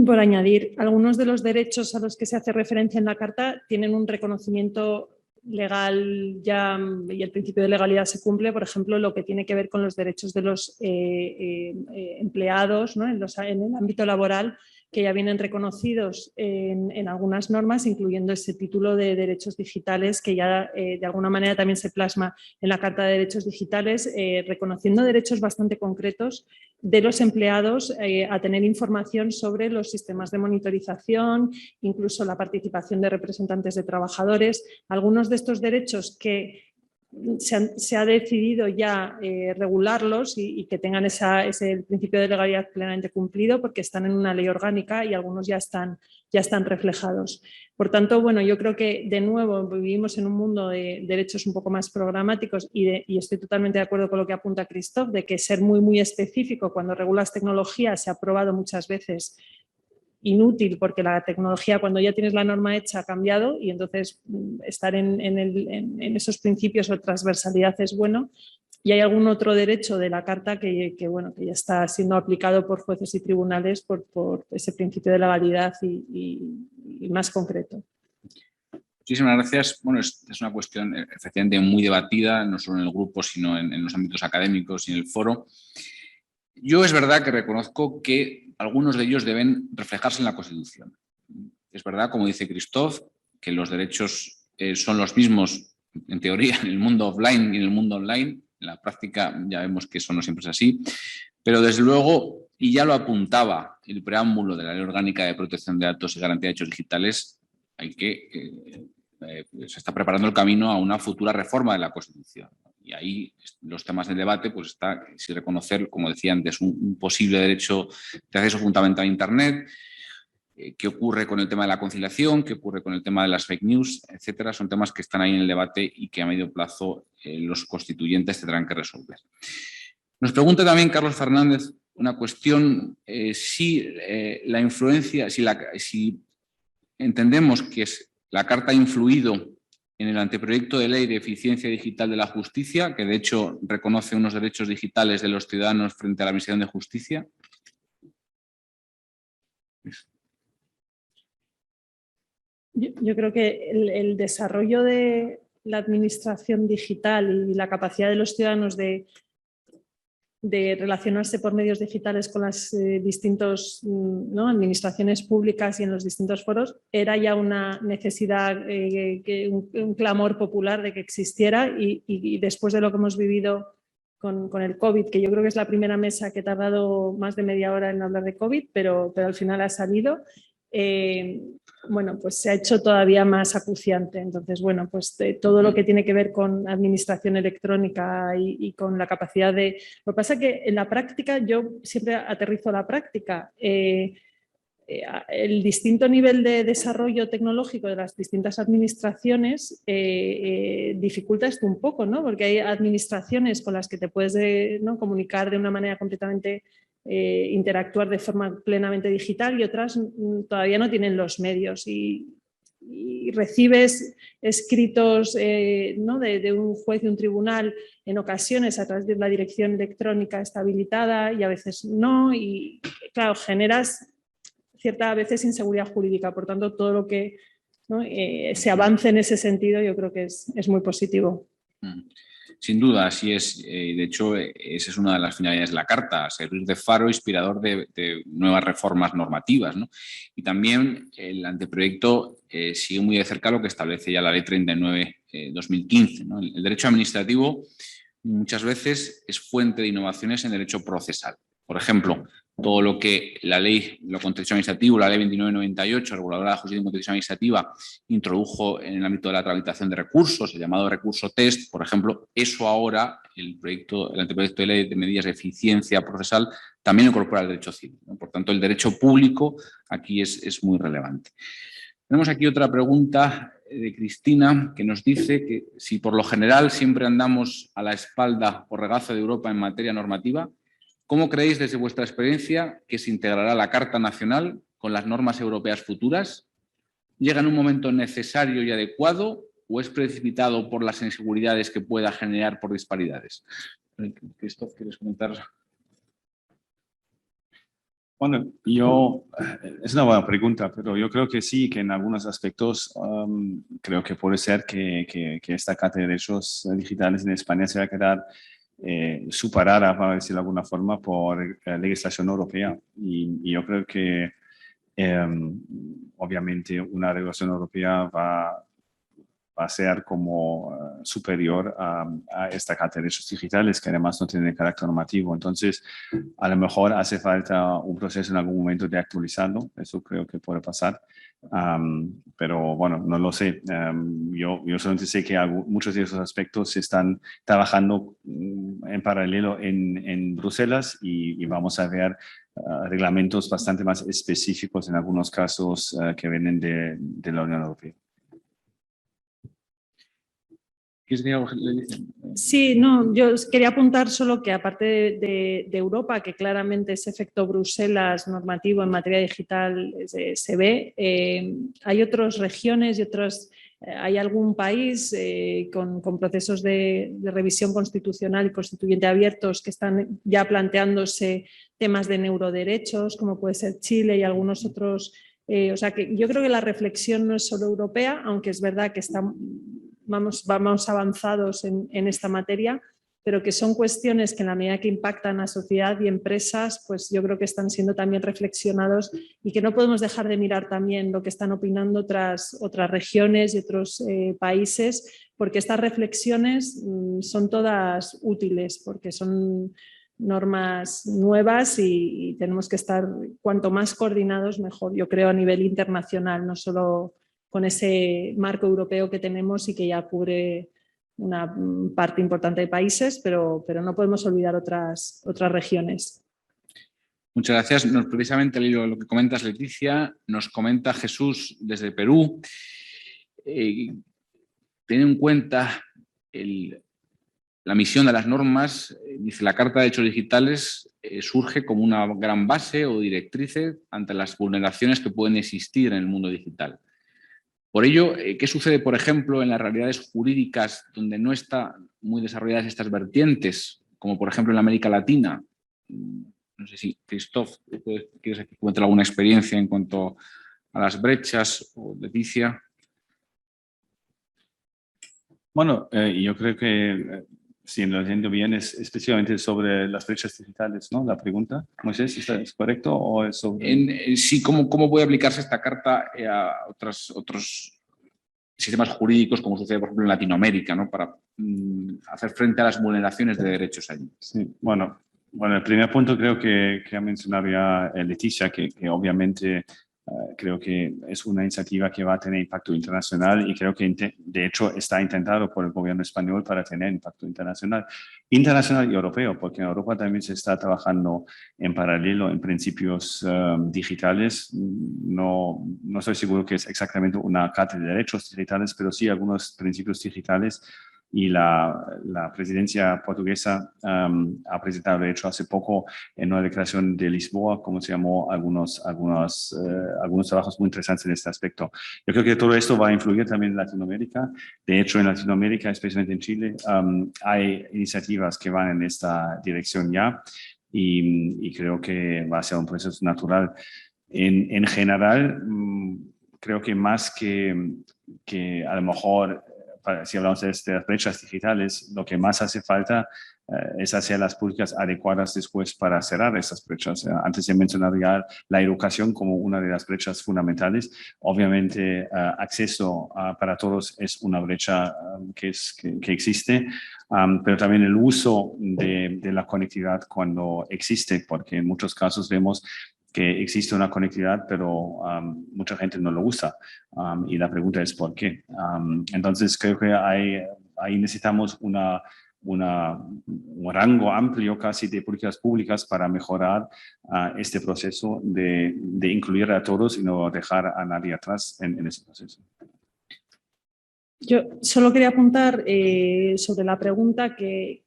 por añadir, algunos de los derechos a los que se hace referencia en la Carta tienen un reconocimiento legal ya y el principio de legalidad se cumple, por ejemplo, lo que tiene que ver con los derechos de los empleados, ¿no? en el ámbito laboral, que ya vienen reconocidos en algunas normas, incluyendo ese título de derechos digitales que ya de alguna manera también se plasma en la Carta de Derechos Digitales, reconociendo derechos bastante concretos de los empleados a tener información sobre los sistemas de monitorización, incluso la participación de representantes de trabajadores. Algunos de estos derechos que se ha decidido ya regularlos y que tengan ese principio de legalidad plenamente cumplido porque están en una ley orgánica y algunos ya están reflejados. Por tanto, bueno, yo creo que de nuevo vivimos en un mundo de derechos un poco más programáticos y estoy totalmente de acuerdo con lo que apunta Christoph, de que ser muy, muy específico cuando regulas tecnología se ha probado muchas veces inútil porque la tecnología cuando ya tienes la norma hecha ha cambiado y entonces estar en esos principios o transversalidad es bueno. Y hay algún otro derecho de la Carta que ya está siendo aplicado por jueces y tribunales por ese principio de legalidad y más concreto. Muchísimas gracias. Bueno, es una cuestión efectivamente muy debatida, no solo en el grupo, sino en los ámbitos académicos y en el foro. Yo es verdad que reconozco que algunos de ellos deben reflejarse en la Constitución. Es verdad, como dice Christoph, que los derechos son los mismos, en teoría, en el mundo offline y en el mundo online. En la práctica ya vemos que eso no siempre es así. Pero desde luego, y ya lo apuntaba el preámbulo de la Ley Orgánica de Protección de Datos y Garantía de Derechos Digitales, se está preparando el camino a una futura reforma de la Constitución. Y ahí los temas del debate pues está si reconocer, como decía antes, un posible derecho de acceso fundamental a Internet, qué ocurre con el tema de la conciliación, qué ocurre con el tema de las fake news, etcétera. Son temas que están ahí en el debate y que a medio plazo los constituyentes tendrán que resolver. Nos pregunta también Carlos Fernández una cuestión, si la influencia, si entendemos que la Carta ha influido en el anteproyecto de ley de eficiencia digital de la justicia, que de hecho reconoce unos derechos digitales de los ciudadanos frente a la Administración de Justicia. Yo creo que el desarrollo de la administración digital y la capacidad de los ciudadanos de relacionarse por medios digitales con las distintas administraciones públicas y en los distintos foros, era ya una necesidad, un clamor popular de que existiera y después de lo que hemos vivido con el COVID, que yo creo que es la primera mesa que ha tardado más de media hora en hablar de COVID, pero al final ha salido. Bueno, pues se ha hecho todavía más acuciante. Entonces, bueno, pues todo lo que tiene que ver con administración electrónica y con la capacidad de... Lo que pasa es que en la práctica, yo siempre aterrizo la práctica. El distinto nivel de desarrollo tecnológico de las distintas administraciones dificulta esto un poco, ¿no? Porque hay administraciones con las que te puedes comunicar de una manera completamente interactuar de forma plenamente digital y otras todavía no tienen los medios y recibes escritos ¿no? de un juez de un tribunal en ocasiones a través de la dirección electrónica está habilitada y a veces no y claro, generas cierta a veces inseguridad jurídica, por tanto todo lo que ¿no? Se avance en ese sentido yo creo que es muy positivo. Sin duda, así es. De hecho, esa es una de las finalidades de la Carta, servir de faro inspirador de nuevas reformas normativas, ¿no? Y también el anteproyecto sigue muy de cerca lo que establece ya la Ley 39/2015, ¿no? El derecho administrativo muchas veces es fuente de innovaciones en derecho procesal. Por ejemplo, todo lo que la ley, lo contencioso administrativo, la ley 29/98, reguladora de la justicia y contencioso administrativa, introdujo en el ámbito de la tramitación de recursos, el llamado recurso test, por ejemplo, eso ahora, el anteproyecto de ley de medidas de eficiencia procesal, también incorpora el derecho civil, ¿no? Por tanto, el derecho público aquí es muy relevante. Tenemos aquí otra pregunta de Cristina que nos dice que si por lo general siempre andamos a la espalda o regazo de Europa en materia normativa, ¿cómo creéis desde vuestra experiencia que se integrará la Carta Nacional con las normas europeas futuras? ¿Llega en un momento necesario y adecuado o es precipitado por las inseguridades que pueda generar por disparidades? Christoph, ¿quieres comentar? Bueno, es una buena pregunta, pero yo creo que sí, que en algunos aspectos creo que puede ser que esta Carta de Derechos Digitales en España se va a quedar superada, para decirlo de alguna forma, por legislación europea. Y yo creo que obviamente una regulación europea va a ser como superior a esta Carta de Derechos Digitales, que además no tiene carácter normativo. Entonces, a lo mejor hace falta un proceso en algún momento de actualizarlo, eso creo que puede pasar. Pero bueno, no lo sé. Yo solamente sé que muchos de esos aspectos se están trabajando en paralelo en Bruselas y vamos a ver reglamentos bastante más específicos en algunos casos que vienen de la Unión Europea. Sí, no, yo quería apuntar solo que aparte de Europa, que claramente ese efecto Bruselas normativo en materia digital se ve, hay otras regiones y hay algún país con procesos de revisión constitucional y constituyente abiertos que están ya planteándose temas de neuroderechos, como puede ser Chile y algunos otros. O sea que yo creo que la reflexión no es solo europea, aunque es verdad que vamos avanzados en esta materia, pero que son cuestiones que en la medida que impactan a sociedad y empresas, pues yo creo que están siendo también reflexionados y que no podemos dejar de mirar también lo que están opinando otras regiones y otros países, porque estas reflexiones son todas útiles, porque son normas nuevas y tenemos que estar cuanto más coordinados mejor, yo creo, a nivel internacional, no solo con ese marco europeo que tenemos y que ya cubre una parte importante de países, pero no podemos olvidar otras regiones. Muchas gracias. Precisamente lo que comentas, Leticia, nos comenta Jesús desde Perú. Teniendo en cuenta la misión de las normas, dice la Carta de Derechos Digitales surge como una gran base o directriz ante las vulneraciones que pueden existir en el mundo digital. Por ello, ¿qué sucede, por ejemplo, en las realidades jurídicas donde no están muy desarrolladas estas vertientes, como por ejemplo en la América Latina? No sé si, Christoph, ¿quieres comentar alguna experiencia en cuanto a las brechas, o Leticia? Bueno, yo creo que, si lo entiendo bien, es específicamente sobre las brechas digitales, ¿no? La pregunta, Moisés, ¿es correcto? ¿O es sobre... Sí, ¿cómo puede aplicarse esta carta a otros sistemas jurídicos, como sucede, por ejemplo, en Latinoamérica, ¿no? Para hacer frente a las vulneraciones de derechos allí? Sí, bueno, el primer punto creo que ha mencionado ya Leticia, que obviamente creo que es una iniciativa que va a tener impacto internacional y creo que de hecho está intentado por el gobierno español para tener impacto internacional y europeo, porque en Europa también se está trabajando en paralelo en principios digitales. No estoy seguro que es exactamente una carta de derechos digitales, pero sí algunos principios digitales y la presidencia portuguesa ha presentado, de hecho, hace poco en una declaración de Lisboa, como se llamó, algunos trabajos muy interesantes en este aspecto. Yo creo que todo esto va a influir también en Latinoamérica. De hecho, en Latinoamérica, especialmente en Chile, hay iniciativas que van en esta dirección ya y creo que va a ser un proceso natural. En general, creo que más que a lo mejor, si hablamos de estas brechas digitales, lo que más hace falta es hacer las políticas adecuadas después para cerrar esas brechas. Antes de mencionar ya la educación como una de las brechas fundamentales, obviamente acceso para todos es una brecha que existe, pero también el uso de la conectividad cuando existe, porque en muchos casos vemos que existe una conectividad, pero mucha gente no lo usa. Y la pregunta es ¿por qué? Entonces creo que ahí necesitamos un rango amplio casi de políticas públicas para mejorar este proceso de incluir a todos y no dejar a nadie atrás en ese proceso. Yo solo quería apuntar sobre la pregunta que,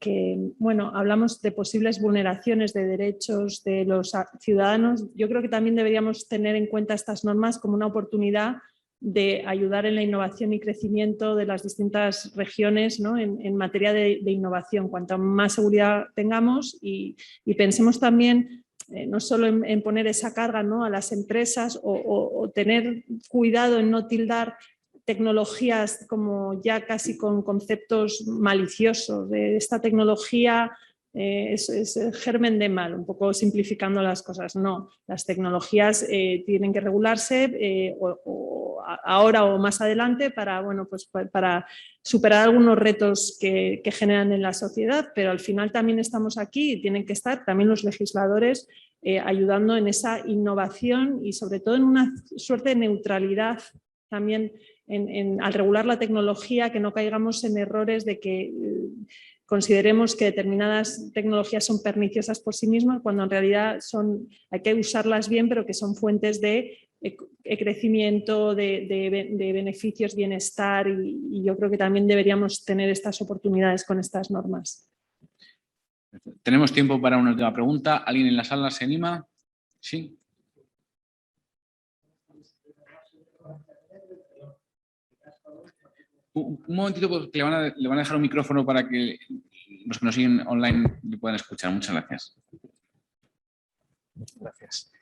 bueno, hablamos de posibles vulneraciones de derechos de los ciudadanos. Yo creo que también deberíamos tener en cuenta estas normas como una oportunidad de ayudar en la innovación y crecimiento de las distintas regiones, ¿no? en materia de innovación. Cuanto más seguridad tengamos y pensemos también no solo en poner esa carga, ¿no? a las empresas o tener cuidado en no tildar tecnologías como ya casi con conceptos maliciosos, de esta tecnología es el germen de mal, un poco simplificando las cosas. No, las tecnologías tienen que regularse ahora o más adelante para, bueno, pues para superar algunos retos que generan en la sociedad, pero al final también estamos aquí y tienen que estar también los legisladores ayudando en esa innovación y sobre todo en una suerte de neutralidad también al regular la tecnología, que no caigamos en errores de que consideremos que determinadas tecnologías son perniciosas por sí mismas, cuando en realidad hay que usarlas bien, pero que son fuentes de crecimiento, de beneficios, bienestar, y yo creo que también deberíamos tener estas oportunidades con estas normas. Tenemos tiempo para una última pregunta. ¿Alguien en la sala se anima? Sí. Un momentito, porque le van a dejar un micrófono para que los que nos siguen online le puedan escuchar. Muchas gracias. Gracias.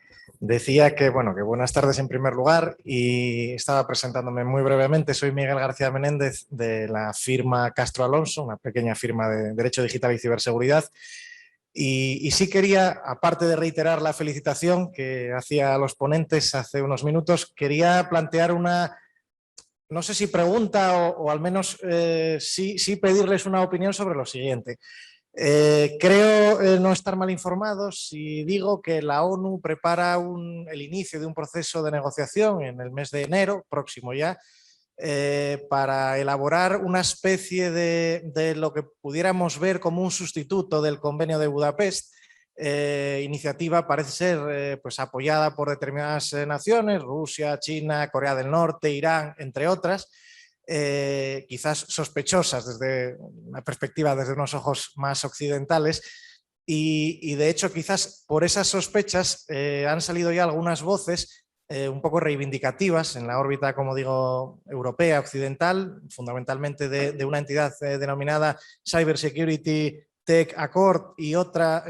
Decía que, bueno, que buenas tardes en primer lugar y estaba presentándome muy brevemente. Soy Miguel García Menéndez de la firma Castro Alonso, una pequeña firma de Derecho Digital y Ciberseguridad. Y sí quería, aparte de reiterar la felicitación que hacía a los ponentes hace unos minutos, quería plantear una, no sé si pregunta o al menos sí pedirles una opinión sobre lo siguiente. Creo no estar mal informado si digo que la ONU prepara el inicio de un proceso de negociación en el mes de enero, próximo ya, para elaborar una especie de lo que pudiéramos ver como un sustituto del Convenio de Budapest. Iniciativa parece ser pues apoyada por determinadas naciones, Rusia, China, Corea del Norte, Irán, entre otras. Quizás sospechosas desde una perspectiva, desde unos ojos más occidentales, y de hecho quizás por esas sospechas han salido ya algunas voces un poco reivindicativas en la órbita, como digo, europea, occidental, fundamentalmente de una entidad denominada Cyber Security Tech Accord y otra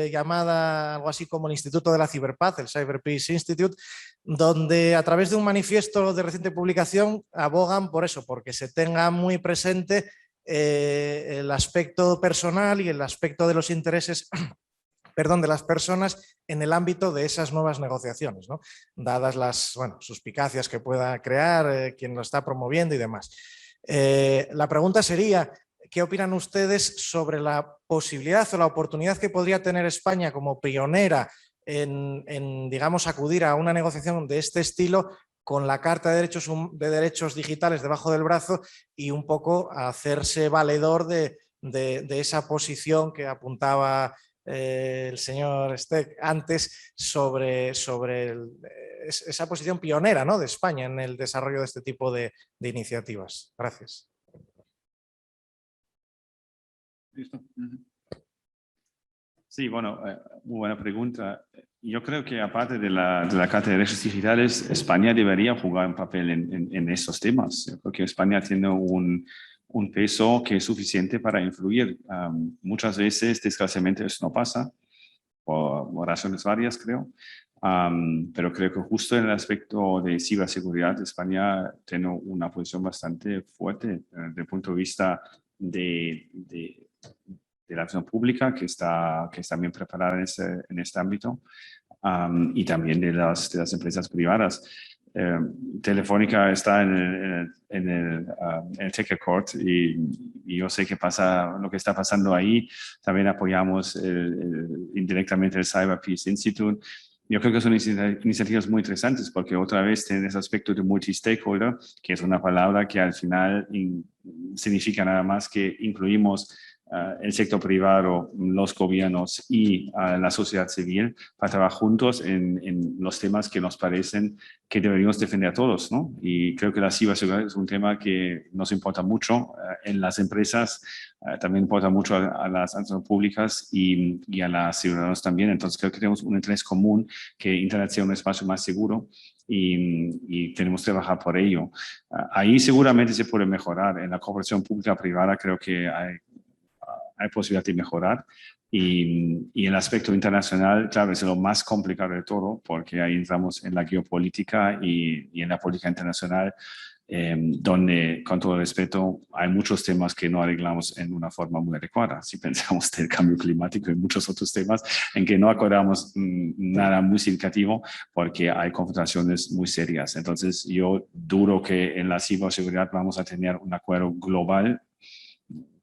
llamada algo así como el Instituto de la Ciberpaz, el Cyber Peace Institute, donde a través de un manifiesto de reciente publicación abogan por eso, porque se tenga muy presente el aspecto personal y el aspecto de los intereses de las personas en el ámbito de esas nuevas negociaciones, ¿no? Dadas las suspicacias que pueda crear quien lo está promoviendo y demás. La pregunta sería, ¿qué opinan ustedes sobre la posibilidad o la oportunidad que podría tener España como pionera en digamos, acudir a una negociación de este estilo con la Carta de Derechos Digitales debajo del brazo y un poco hacerse valedor de esa posición que apuntaba el señor Steck antes sobre esa posición pionera, ¿no?, de España en el desarrollo de este tipo de iniciativas? Gracias. Sí, bueno, muy buena pregunta. Yo creo que aparte de la Carta de Derechos Digitales, España debería jugar un papel en estos temas. Yo creo que España tiene un peso que es suficiente para influir. Muchas veces, desgraciadamente, eso no pasa, por razones varias, creo. Pero creo que justo en el aspecto de ciberseguridad, España tiene una posición bastante fuerte desde el punto de vista de la acción pública, que está bien preparada en este ámbito, y también de las empresas privadas. Telefónica está en el Tech Accord y yo sé que pasa lo que está pasando ahí. También apoyamos indirectamente el Cyber Peace Institute. Yo creo que son iniciativas muy interesantes porque otra vez tienen ese aspecto de multi-stakeholder, que es una palabra que al final significa nada más que incluimos el sector privado, los gobiernos y la sociedad civil para trabajar juntos en los temas que nos parecen que deberíamos defender a todos, ¿no? Y creo que la ciberseguridad es un tema que nos importa mucho en las empresas, también importa mucho a las administraciones públicas y a los ciudadanos también. Entonces creo que tenemos un interés común que Internet sea un espacio más seguro y tenemos que trabajar por ello. Ahí seguramente se puede mejorar. En la cooperación pública-privada creo que hay posibilidad de mejorar y el aspecto internacional, claro, es lo más complicado de todo porque ahí entramos en la geopolítica y en la política internacional donde, con todo respeto, hay muchos temas que no arreglamos en una forma muy adecuada. Si pensamos del cambio climático y muchos otros temas en que no acordamos nada muy significativo porque hay confrontaciones muy serias. Entonces, yo duro que en la ciberseguridad vamos a tener un acuerdo global.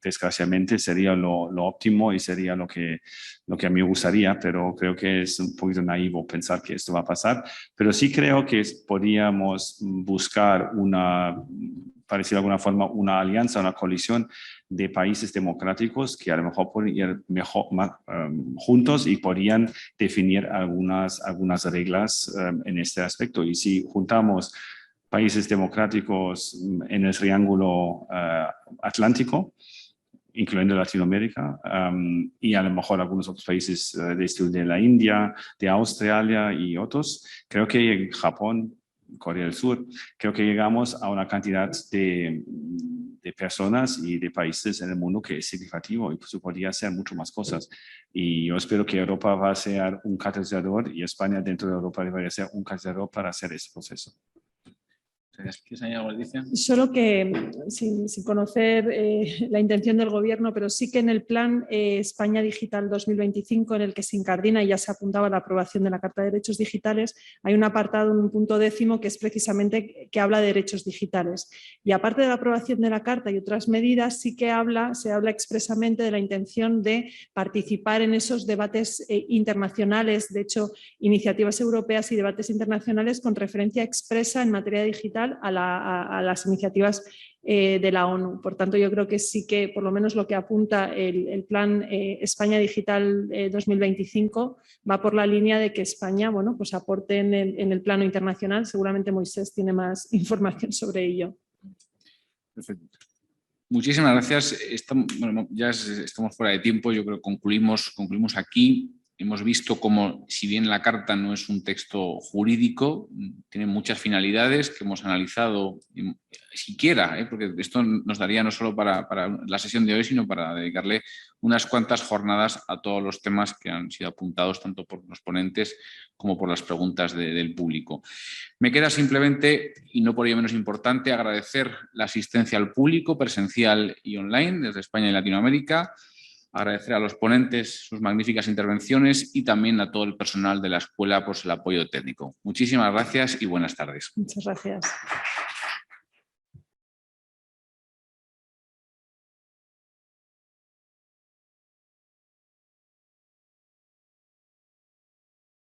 Desgraciadamente sería lo óptimo y sería lo que a mí me gustaría, pero creo que es un poquito naivo pensar que esto va a pasar. Pero sí creo que podríamos buscar para decir de alguna forma, una alianza, una coalición de países democráticos que a lo mejor pueden ir juntos y podrían definir algunas reglas en este aspecto. Y si juntamos países democráticos en el triángulo atlántico, incluyendo Latinoamérica, y a lo mejor algunos otros países de la India, de Australia y otros. Creo que en Japón, Corea del Sur, creo que llegamos a una cantidad de personas y de países en el mundo que es significativo y se podría hacer mucho más cosas. Y yo espero que Europa va a ser un catalizador y España dentro de Europa debería ser un catalizador para hacer ese proceso. ¿Quieres añadir algo, Alicia? Solo que, sin conocer la intención del Gobierno, pero sí que en el plan España Digital 2025, en el que se incardina y ya se apuntaba la aprobación de la Carta de Derechos Digitales, hay un apartado, un punto 10, que es precisamente que habla de derechos digitales. Y aparte de la aprobación de la Carta y otras medidas, sí que se habla expresamente de la intención de participar en esos debates internacionales, de hecho, iniciativas europeas y debates internacionales con referencia expresa en materia digital a las iniciativas de la ONU. Por tanto, yo creo que sí que por lo menos lo que apunta el plan España Digital 2025 va por la línea de que España pues aporte en el plano internacional. Seguramente Moisés tiene más información sobre ello. Perfecto. Muchísimas gracias. Ya estamos fuera de tiempo. Yo creo que concluimos aquí. Hemos visto cómo, si bien la Carta no es un texto jurídico, tiene muchas finalidades que hemos analizado siquiera, porque esto nos daría no solo para la sesión de hoy, sino para dedicarle unas cuantas jornadas a todos los temas que han sido apuntados tanto por los ponentes como por las preguntas del público. Me queda simplemente, y no por ello menos importante, agradecer la asistencia al público, presencial y online, desde España y Latinoamérica. Agradecer a los ponentes sus magníficas intervenciones y también a todo el personal de la escuela por el apoyo técnico. Muchísimas gracias y buenas tardes. Muchas gracias.